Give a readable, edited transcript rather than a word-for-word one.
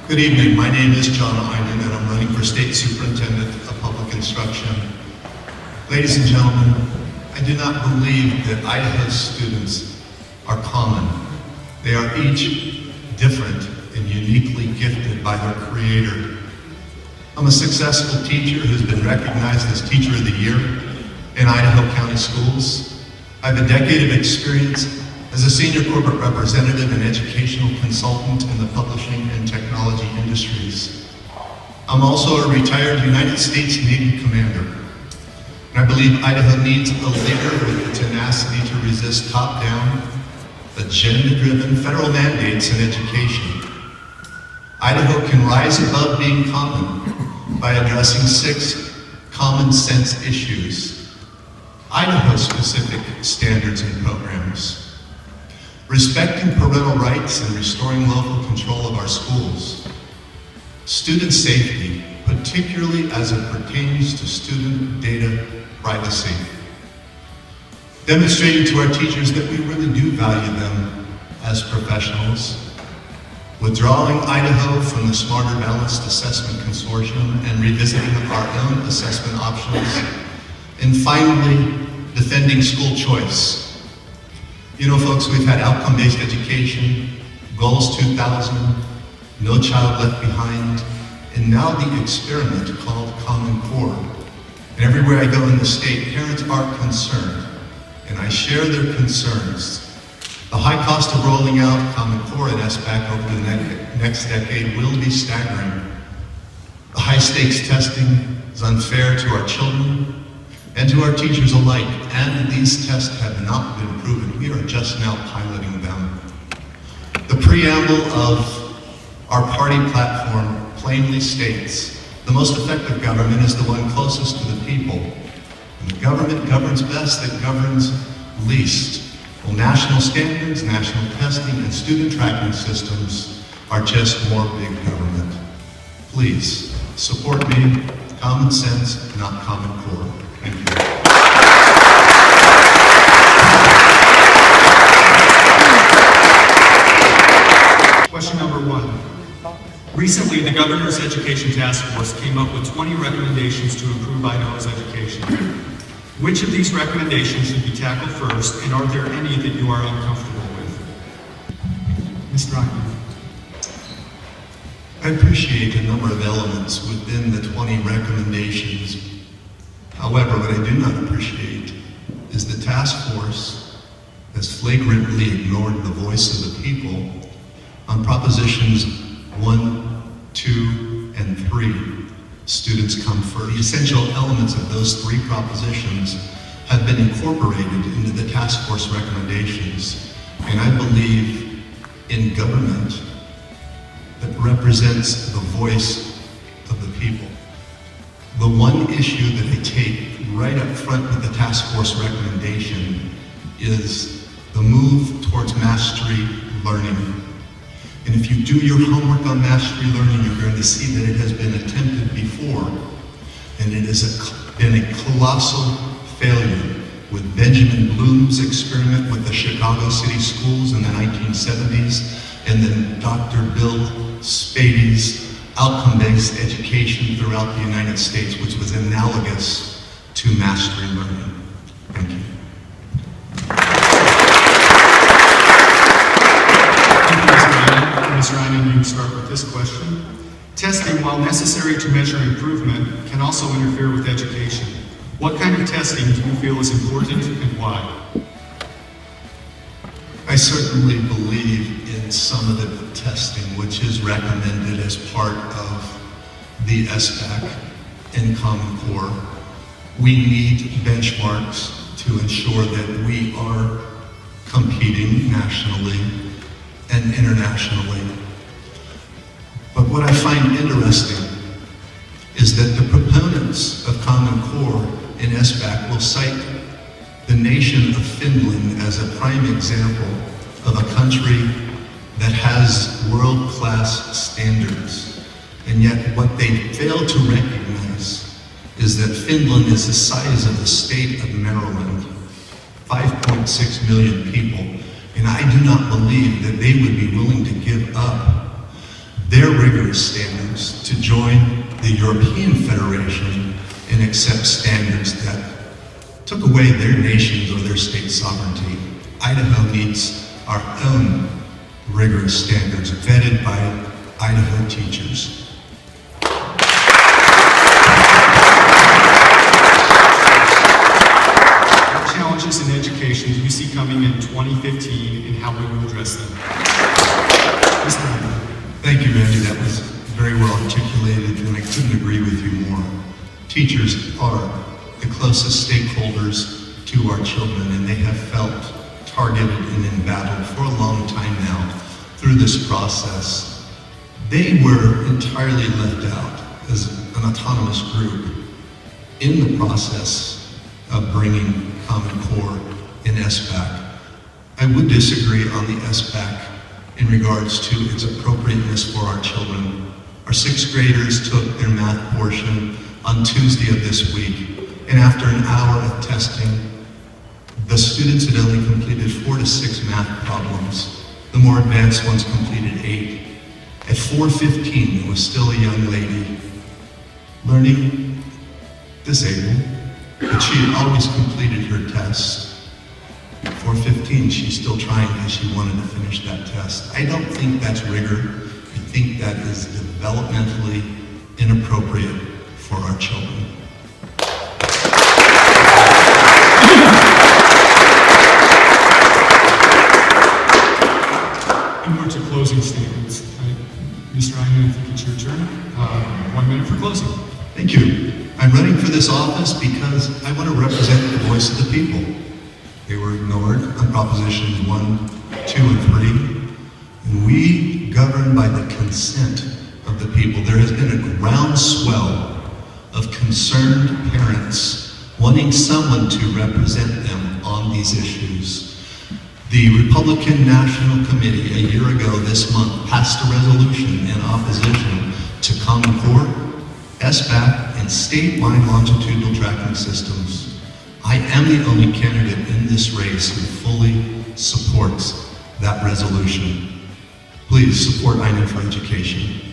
Good evening. My name is John Eynon, and I'm running for State Superintendent of Public Instruction. Ladies and gentlemen, I do not believe that Idaho's students are common. They are each different and uniquely gifted by their Creator. I'm a successful teacher who's been recognized as Teacher of the Year in Idaho County Schools. I have a decade of experience as a senior corporate representative and educational consultant in the publishing and technology industries. I'm also a retired United States Navy commander. And I believe Idaho needs a leader with the tenacity to resist top-down, agenda-driven federal mandates in education. Idaho can rise above being common by addressing 6 common sense issues. Idaho-specific standards and programs. Respecting parental rights and restoring local control of our schools. Student safety, particularly as it pertains to student data privacy. Demonstrating to our teachers that we really do value them as professionals. Withdrawing Idaho from the Smarter Balanced Assessment Consortium and revisiting our own assessment options. And finally, defending school choice. You know, folks, we've had outcome-based education, Goals 2000, No Child Left Behind, and now the experiment called Common Core. And everywhere I go in the state, parents are concerned, and I share their concerns. The high cost of rolling out Common Core and SBAC over the next decade will be staggering. The high-stakes testing is unfair to our children and to our teachers alike, and these tests have not been proven. We are just now piloting them. The preamble of our party platform plainly states, the most effective government is the one closest to the people. And the government governs best that governs least. Well, national standards, national testing, and student tracking systems are just more big government. Please, support me. Common sense, not Common Core. Thank you. Question number 1. Recently, the Governor's Education Task Force came up with 20 recommendations to improve Idaho's education. Which of these recommendations should be tackled first, and are there any that you are uncomfortable with? Mr. Eynon. I appreciate a number of elements within the 20 recommendations. However, what I do not appreciate is the task force has flagrantly ignored the voice of the people on propositions 1, 2, and 3. Students come first. The essential elements of those 3 propositions have been incorporated into the task force recommendations. And I believe in government that represents the voice of the people. The one issue that I take right up front with the task force recommendation is the move towards mastery learning. And if you do your homework on mastery learning, you're going to see that it has been attempted before, and it has been a colossal failure with Benjamin Bloom's experiment with the Chicago City Schools in the 1970s, and then Dr. Bill Spady's outcome-based education throughout the United States, which was analogous to mastery learning. Thank you. Mr. Eynon, you can start with this question. Testing, while necessary to measure improvement, can also interfere with education. What kind of testing do you feel is important and why? I certainly believe in some of the testing which is recommended as part of the SBAC and Common Core. We need benchmarks to ensure that we are competing nationally and internationally. But what I find interesting is that the proponents of Common Core in SBAC will cite the nation of Finland as a prime example of a country that has world-class standards. And yet what they fail to recognize is that Finland is the size of the state of Maryland, 5.6 million people. And I do not believe that they would be willing to give up their rigorous standards to join the European Federation and accept standards that took away their nation's or their state's sovereignty. Idaho needs our own rigorous standards vetted by Idaho teachers. What challenges in education do you see coming in 2015 and how will you address them? Mr. Eynon. Thank you, Randy. That was very well articulated, and I couldn't agree with you more. Teachers are the closest stakeholders to our children, and they have felt targeted and embattled for a long time now through this process. They were entirely left out as an autonomous group in the process of bringing Common Core in SBAC. I would disagree on the SBAC in regards to its appropriateness for our children. Our sixth graders took their math portion on Tuesday of this week, and after an hour of testing, the students had only completed 4 to 6 math problems. The more advanced ones completed 8. At 4:15, there was still a young lady, learning disabled, but she had always completed her test. 4:15, she's still trying because she wanted to finish that test. I don't think that's rigor. I think that is developmentally inappropriate for our children. And we're to closing statements. Mr. Eynon, I think it's your turn. 1 minute for closing. Thank you. I'm running for this office because I want to represent the voice of the people. They were ignored on Propositions 1, 2, and 3. And we govern by the consent of the people. There has been a groundswell of concerned parents wanting someone to represent them on these issues. The Republican National Committee a year ago this month passed a resolution in opposition to Common Core, SBAC, and statewide longitudinal tracking systems. I am the only candidate in this race who fully supports that resolution. Please support Eynon for Education.